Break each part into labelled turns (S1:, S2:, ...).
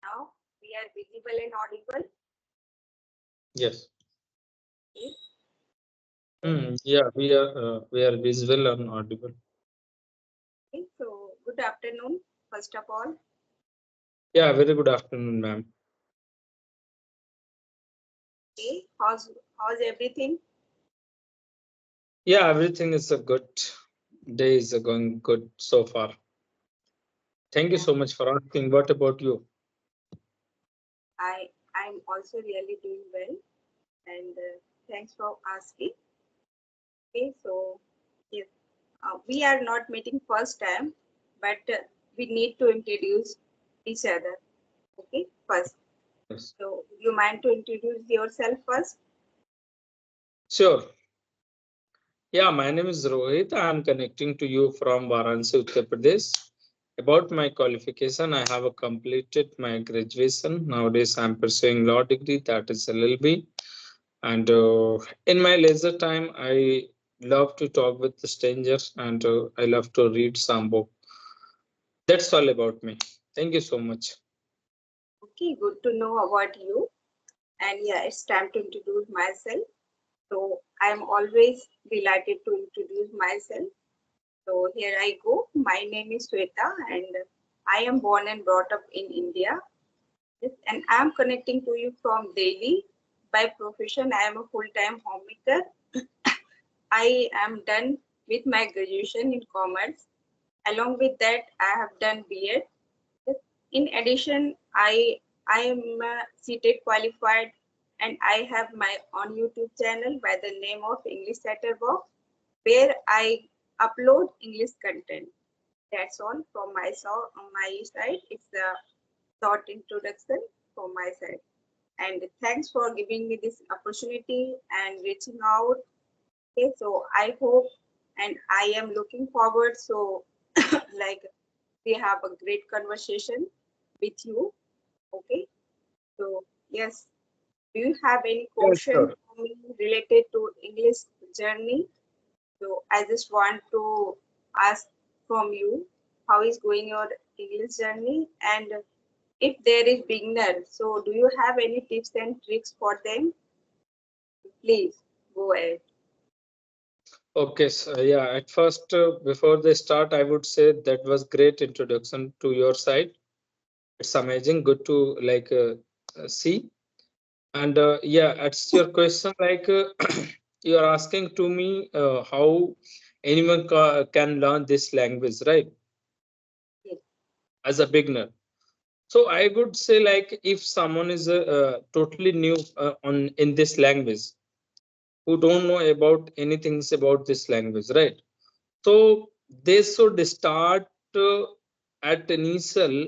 S1: Now we are visible and audible.
S2: Yes.
S1: Okay.
S2: Yeah, we are visible and audible.
S1: Okay. So good afternoon, first of all.
S2: Yeah, very good afternoon, ma'am.
S1: Okay. How's everything?
S2: Yeah, everything is a good. Day is going good so far. Thank you
S1: Yeah.
S2: so much for asking. What about you?
S1: I'm also really doing well, and thanks for asking. Okay. So yes, we are not meeting first time, but we need to introduce each other. Okay. First.
S2: Yes.
S1: So you mind to introduce yourself first?
S2: Sure. Yeah, my name is Rohit. I am connecting to you from Varanasi, Uttar Pradesh. About my qualification, I have completed my graduation. Nowadays, I am pursuing law degree, that is LLB. And in my leisure time, I love to talk with the strangers and I love to read some book. That's all about me. Thank you so much.
S1: Okay. Good to know about you. And yeah, it's time to introduce myself. So I'm always delighted to introduce myself. So here I go. My name is Shweta and I am born and brought up in India. Yes, and I'm connecting to you from Delhi. By profession, I am a full-time homemaker. I am done with my graduation in commerce. Along with that, I have done B.Ed. Yes. In addition, I am CTEC qualified and I have my own YouTube channel by the name of English Chatterbox where I upload English content. That's all from my side. It's a short introduction from my side. And thanks for giving me this opportunity and reaching out. Okay, so I hope and I am looking forward. So, like, we have a great conversation with you. Okay, so yes, do you have any
S2: Yeah,
S1: question
S2: sure.
S1: for me related to English journey? So I just want to ask from you, how is going your English journey? And if there is beginner, so do you have any tips and tricks for them? Please go ahead.
S2: Okay, so yeah, at first, before they start, I would say that was great introduction to your side. It's amazing, good to see. And yeah, it's your question. You are asking to me how anyone can learn this language, right?
S1: Yes.
S2: As a beginner. So I would say like if someone is totally new on in this language, who don't know about anything about this language, right? So they should start at initial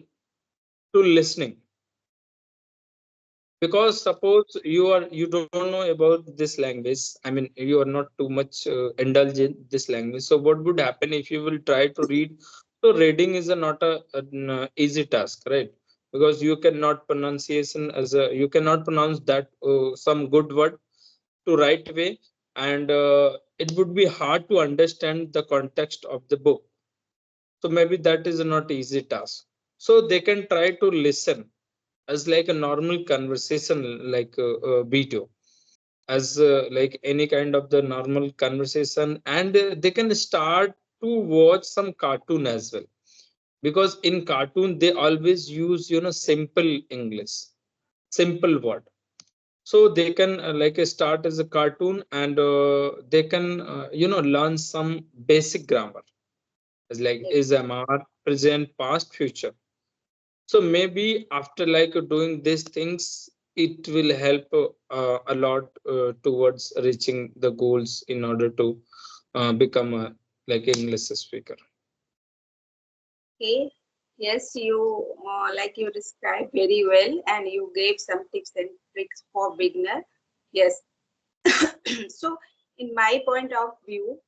S2: to listening, because suppose you don't know about this language. I mean, you are not too much indulged in this language. So what would happen if you will try to read? So reading is not an easy task, right? Because you cannot pronunciation as a you cannot pronounce that some good word to right way, and it would be hard to understand the context of the book. So maybe that is not easy task. So they can try to listen as like a normal conversation, like video, as like any kind of the normal conversation, and they can start to watch some cartoon as well, because in cartoon they always use simple English, simple word. So they can start as a cartoon, and they can learn some basic grammar, as like
S1: Yes.
S2: is, am, are, present, past, future. So maybe after doing these things, it will help a lot towards reaching the goals in order to become a like English speaker.
S1: Okay. Yes, you like you described very well, and you gave some tips and tricks for beginner. Yes. So, in my point of view,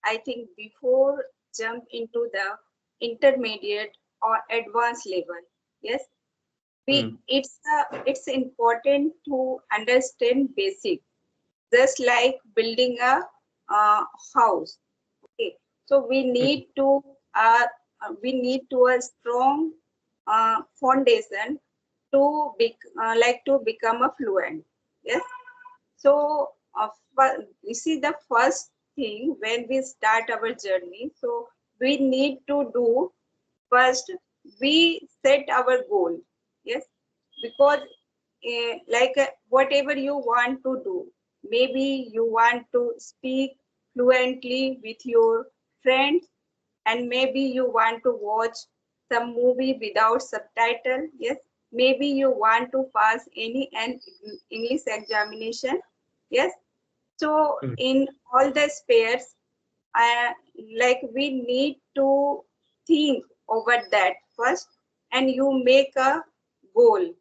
S1: I think before jump into the intermediate or advanced level, yes,
S2: Hmm.
S1: it's important to understand basic, just like building a house. Okay, so
S2: Hmm.
S1: we need to a strong foundation to become a fluent. Yes. So you see, the first thing when we start our journey, so we need to do first, we set our goal. Yes, because whatever you want to do, maybe you want to speak fluently with your friends, and maybe you want to watch some movie without subtitle. Yes, maybe you want to pass an English examination. Yes, so
S2: mm,
S1: in all the spheres, uh, we need to think over that first, and you make a goal,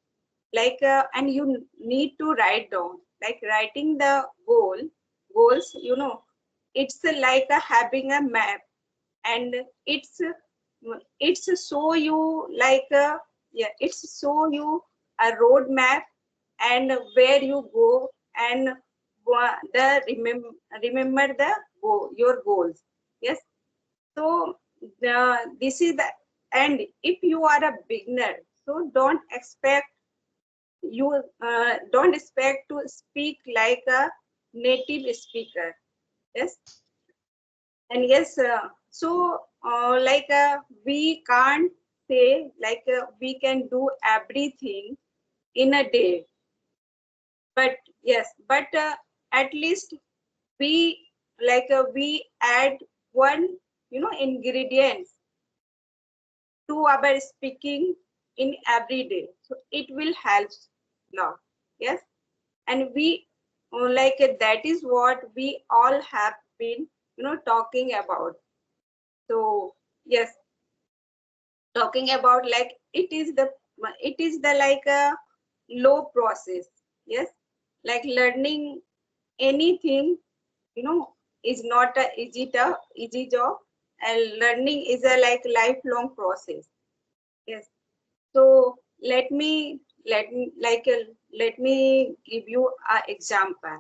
S1: and you need to write down, like writing the goals, it's like having a map, and it's show you it's show you a road map, and where you go, and remember the your goals. Yes. So this is the, and if you are a beginner, so don't expect to speak like a native speaker. Yes. And yes, we can't say we can do everything in a day, but yes, but at least we we add one, ingredients to our speaking in every day, so it will help lot. Yes. And that is what we all have been, talking about. So yes, talking about it is the like a low process. Yes, like learning anything, you know is not a easy job, and learning is a lifelong process. Yes. So let me give you an example.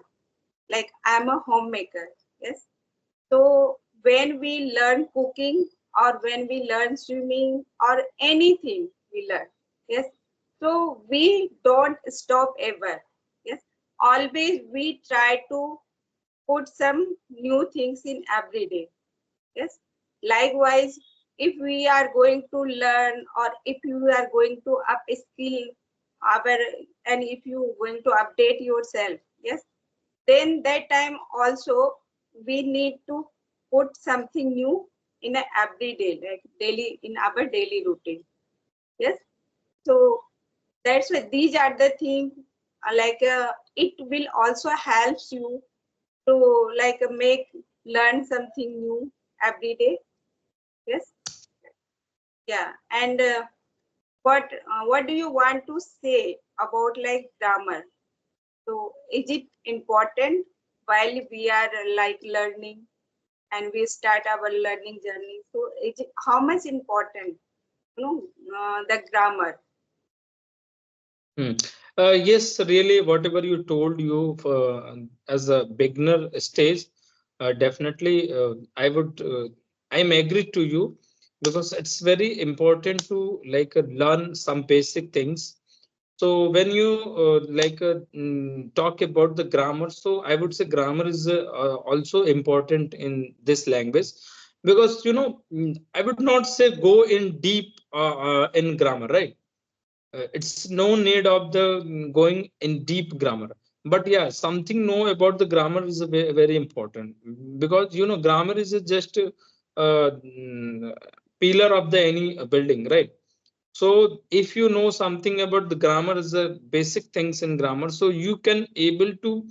S1: Like, I'm a homemaker. Yes. So when we learn cooking, or when we learn swimming, or anything we learn, yes, so we don't stop ever. Yes, always we try to put some new things in every day. Yes, likewise, if we are going to learn, or if you are going to up skill our, and if you going to update yourself, yes, then that time also we need to put something new in a everyday, like daily, in our daily routine. Yes. So that's why these are the things, it will also helps you to make learn something new every day. Yes. Yeah. And what do you want to say about grammar? So is it important while we are learning, and we start our learning journey? So how much important, the grammar?
S2: mm. Yes, really, whatever you told you for, as a beginner stage, definitely I'm agree to you, because it's very important to learn some basic things. So when you talk about the grammar, so I would say grammar is also important in this language, because I would not say go in deep in grammar, right? It's no need of the going in deep grammar, but yeah, something know about the grammar is very, very important, because grammar is just pillar of the any building, right? So if you know something about the grammar is the basic things in grammar, so you can able to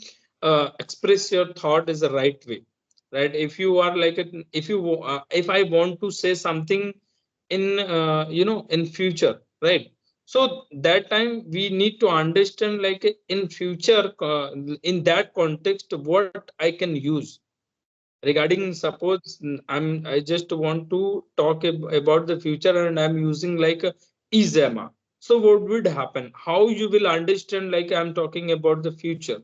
S2: express your thought is the right way, right? If you are if I want to say something in in future, right? So that time we need to understand, in future, in that context, what I can use. Regarding, suppose, I just want to talk about the future, and I'm using izema. So what would happen, how you will understand I'm talking about the future?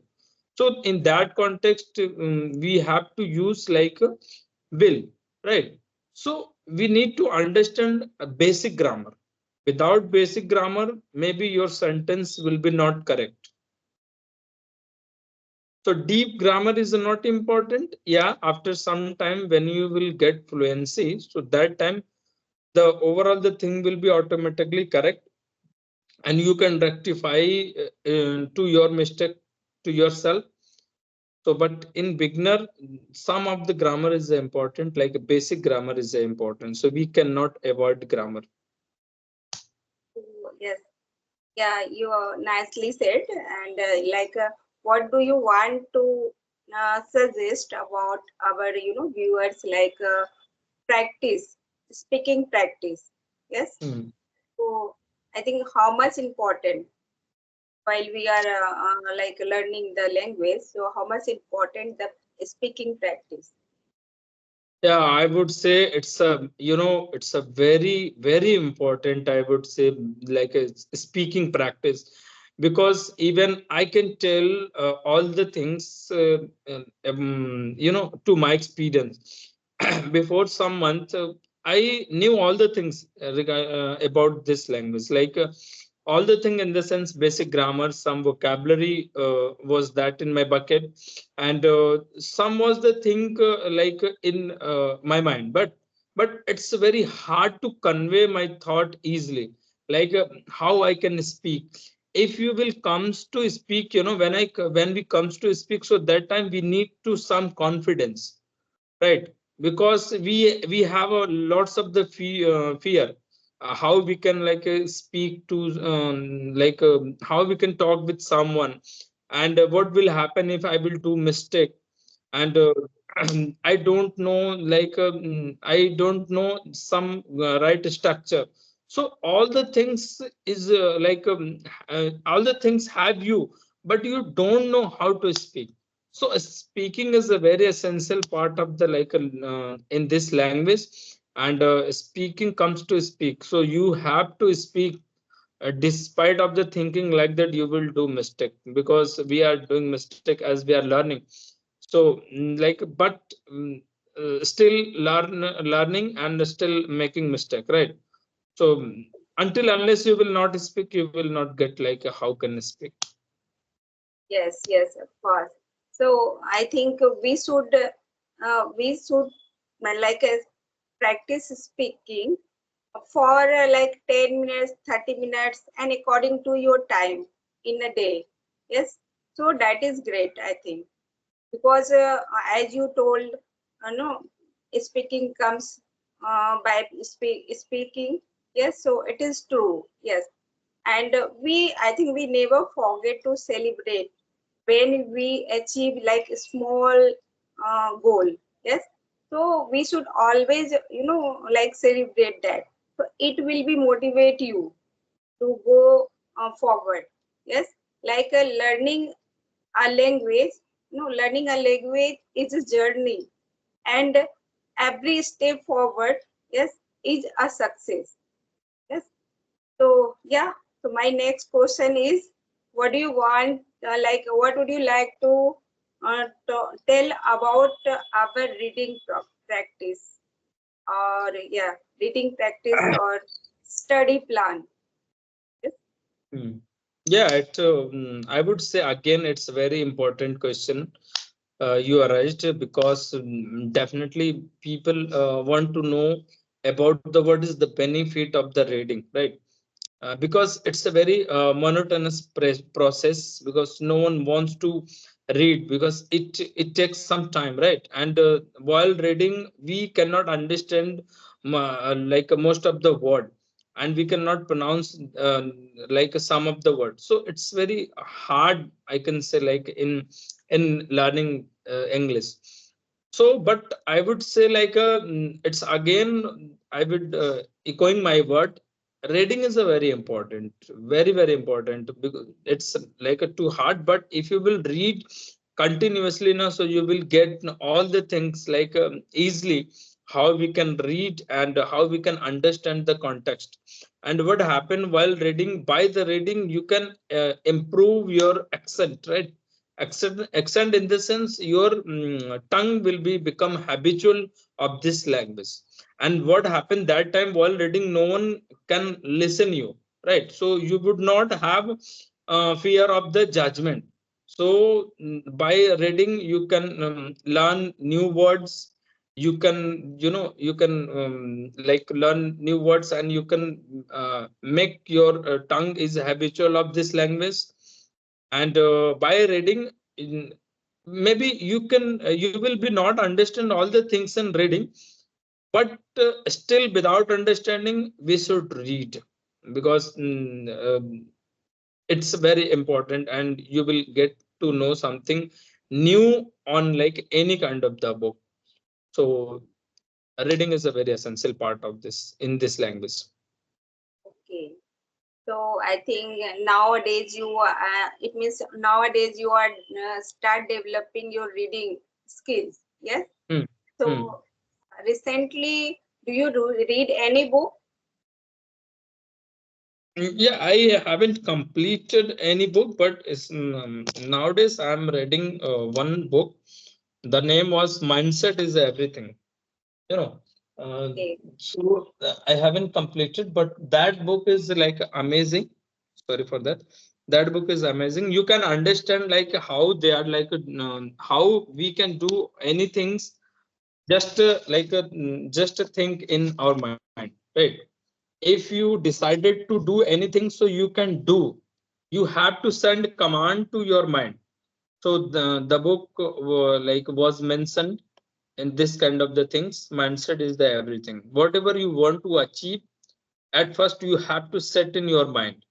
S2: So in that context, we have to use will, right? So we need to understand a basic grammar. Without basic grammar, maybe your sentence will be not correct. So deep grammar is not important. Yeah, after some time when you will get fluency, so that time the overall the thing will be automatically correct, and you can rectify to your mistake to yourself. So, but in beginner, some of the grammar is important, like basic grammar is important. So we cannot avoid grammar.
S1: Yes. Yeah, you nicely said. And what do you want to suggest about our, viewers, practice, speaking practice? Yes.
S2: Hmm.
S1: So I think how much important while we are learning the language. So how much important the speaking practice?
S2: Yeah, I would say it's a, it's a very, very important, I would say, like a speaking practice, because even I can tell all the things, to my experience. Before some month, I knew all the things about this language, like all the thing in the sense basic grammar, some vocabulary was that in my bucket, and some was the thing in my mind, but it's very hard to convey my thought easily, like how I can speak. If you will comes to speak, when we comes to speak, so that time we need to some confidence, right? Because we have a lots of the fear, how we can speak to how we can talk with someone, and what will happen if I will do mistake, and I don't know, I don't know some right structure. So all the things is all the things have you, but you don't know how to speak. So speaking is a very essential part of the in this language, and speaking comes to speak, so you have to speak despite of the thinking like that you will do mistake, because we are doing mistake as we are learning. So but still learning and still making mistake, right? So until unless you will not speak, you will not get how can speak.
S1: Yes, yes, of course. So I think we should practice speaking for 10 minutes, 30 minutes, and according to your time in a day. Yes. So that is great, I think, because as you told, no, speaking comes speaking. Yes. So it is true. Yes. And I think we never forget to celebrate when we achieve like a small goal. Yes. So we should always, celebrate that. So it will be motivate you to go forward. Yes. Like learning a language is a journey, and every step forward, yes, is a success. Yes. So yeah, so my next question is, what do you want? What would you like to tell about our reading practice, or yeah, reading practice or study plan? Yes.
S2: Hmm. Yeah, I would say again, it's a very important question. You are right, because definitely people want to know about the what is the benefit of the reading, right? Because it's a very monotonous process, because no one wants to read because it takes some time, right? And while reading we cannot understand most of the word, and we cannot pronounce some of the words, so it's very hard, I can say, in learning English. So but I would say it's again, I would echoing my word, reading is a very important, very very important, because it's too hard, but if you will read continuously now, so you will get all the things easily, how we can read and how we can understand the context. And what happened while reading, by the reading you can improve your accent, right? Accent in the sense your tongue will be become habitual of this language. And what happened that time while reading, no one can listen you, right? So you would not have fear of the judgment. So by reading you can learn new words. You can, you can like learn new words, and you can make your tongue is habitual of this language. And by reading, maybe you can, you will be not understand all the things in reading, but still without understanding we should read, because it's very important, and you will get to know something new on like any kind of the book. So reading is a very essential part of this in this language.
S1: Okay. So I think nowadays it means nowadays you are start developing your reading skills. Yes.
S2: Hmm. Hmm.
S1: So recently, do you read any book?
S2: Yeah, I haven't completed any book, but nowadays I'm reading one book. The name was Mindset is Everything. You know, uh,
S1: Okay.
S2: I haven't completed, but that book is like amazing. Sorry for that. That book is amazing. You can understand like how they are like how we can do anything, just just think in our mind, right? If you decided to do anything, so you can do. You have to send command to your mind. So the book like was mentioned in this kind of the things. Mindset is the everything. Whatever you want to achieve, at first you have to set in your mind.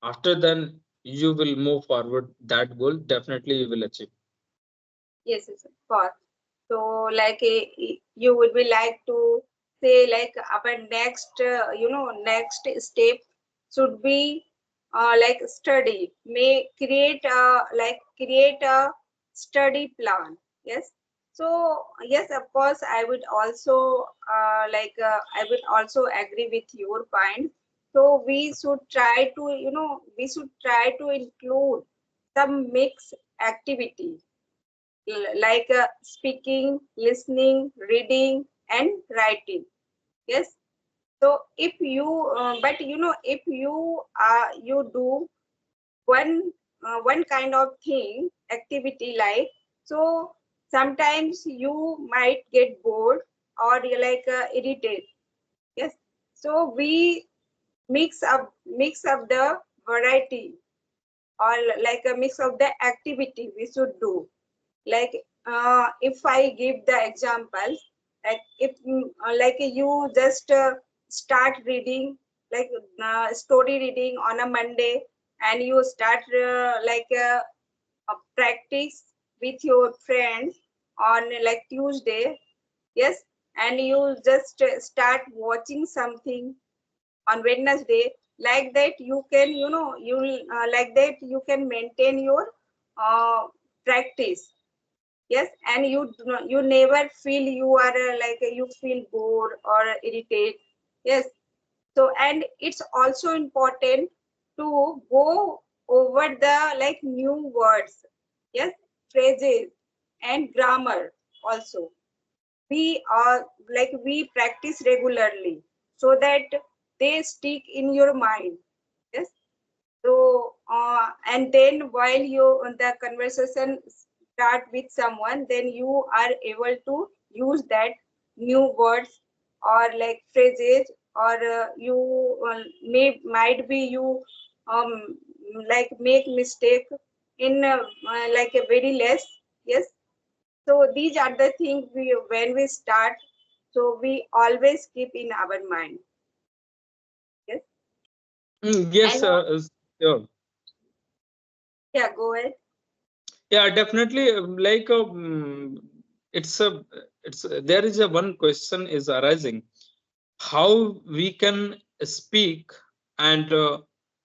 S2: After then you will move forward that goal, definitely you will achieve.
S1: Yes, yes, of course. So, like, you would be like to say, like, our next, next step should be, like, study. May create create a study plan. Yes. So, yes, of course, I would also, I would also agree with your point. So, we should try to include some mixed activity like speaking, listening, reading, and writing. Yes. So if you, but if you do one kind of thing activity like, so sometimes you might get bored or you like irritated. Yes. So we mix up the variety or like a mix of the activity we should do like if I give the examples, like if like you just start reading like story reading on a Monday, and you start practice with your friends on like Tuesday. Yes. And you just start watching something on Wednesday. Like that you can, you'll like that you can maintain your practice. Yes. And you never feel you are you feel bored or irritated. Yes. So and it's also important to go over the like new words. Yes. Phrases and grammar also. We are like we practice regularly so that they stick in your mind. Yes. So, and then while you the conversation start with someone, then you are able to use that new words or like phrases, or you might be you um, like make mistake in like a very less. Yes. So these are the things we when we start. So we always keep in our mind. Yes.
S2: Yes,
S1: And
S2: sure.
S1: yeah, go ahead.
S2: Yeah, definitely. It's a, there is a one question is arising: how we can speak, and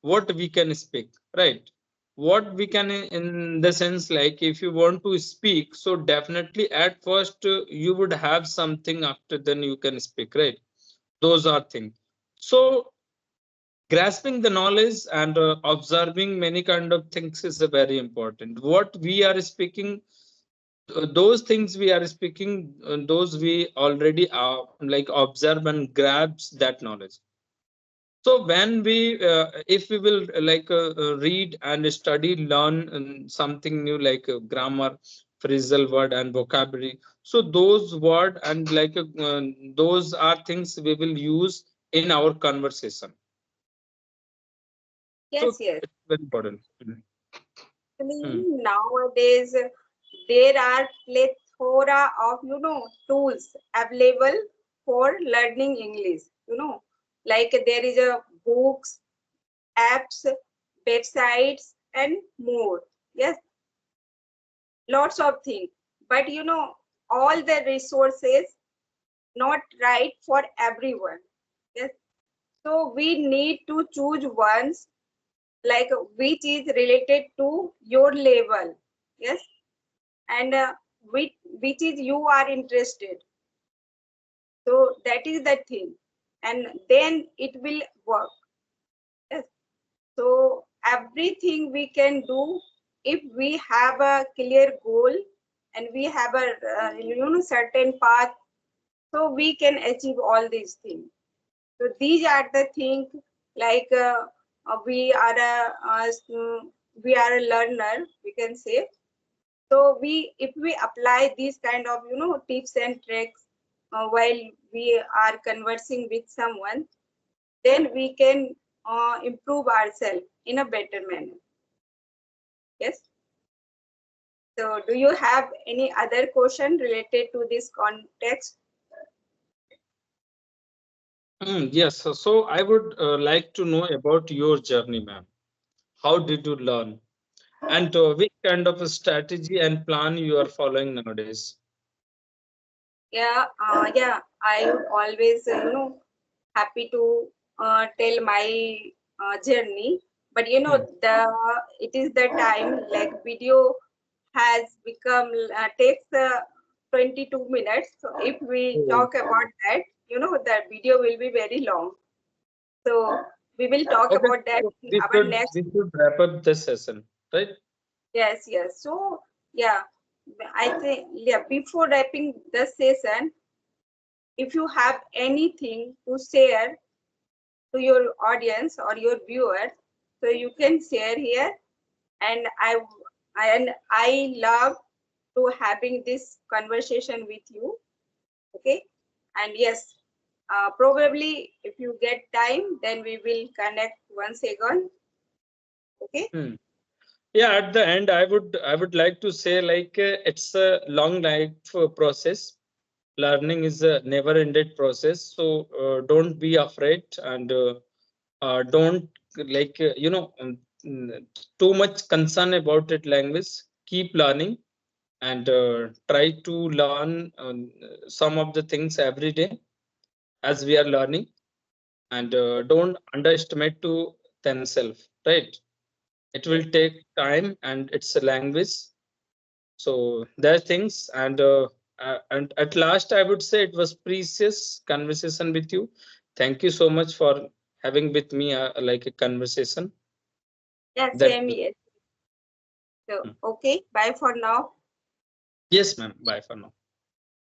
S2: what we can speak, right? What we can in the sense, like if you want to speak, so definitely at first you would have something, after then you can speak, right? Those are things. So grasping the knowledge and observing many kind of things is a very important. What we are speaking, those things we are speaking, those we already like observe and grabs that knowledge. So when we if we will read and study, learn something new like grammar, phrasal word and vocabulary, so those word and those are things we will use in our conversation.
S1: Yes,
S2: So
S1: yes.
S2: it's very important.
S1: Actually,
S2: Hmm.
S1: nowadays there are plethora of tools available for learning English. Like there is a books, apps, websites, and more. Yes, lots of things. But all the resources not right for everyone. Yes, so we need to choose ones like which is related to your level. Yes, and which is you are interested. So that is the thing, and then it will work. Yes. So everything we can do if we have a clear goal and we have a certain path, so we can achieve all these things. So these are the things like we are a learner, we can say. So if we apply these kind of tips and tricks while we are conversing with someone, then we can improve ourselves in a better manner. Yes. So do you have any other question related to this context?
S2: Yes, so I would like to know about your journey, ma'am. How did you learn? And which kind of a strategy and plan you are following nowadays?
S1: Yeah, I would always happy to tell my journey. But
S2: Hmm.
S1: it is the time like video has become takes 22 minutes. So if we
S2: Oh,
S1: talk about that, the video will be very long. So we will talk
S2: okay,
S1: about that
S2: so
S1: in our next.
S2: we should wrap up this session, right?
S1: Yes, yes. So yeah, I think yeah. Before wrapping the session, if you have anything to share to your audience or your viewers, so you can share here. And I love to having this conversation with you. Okay, and yes, probably if you get time, then we will connect once again. Okay.
S2: Hmm. Yeah, at the end, I would like to say it's a long life process. Learning is a never-ended process. So don't be afraid and don't too much concern about it language. Keep learning and try to learn some of the things every day as we are learning, and don't underestimate to themselves, right? It will
S1: Yes.
S2: take time and it's a language. So there are things, and at last I would say it was precious conversation with you. Thank you so much for having with me like a conversation
S1: Yeah,
S2: that.
S1: same here. So
S2: Hmm.
S1: okay, bye for now.
S2: Yes, ma'am. Bye for now.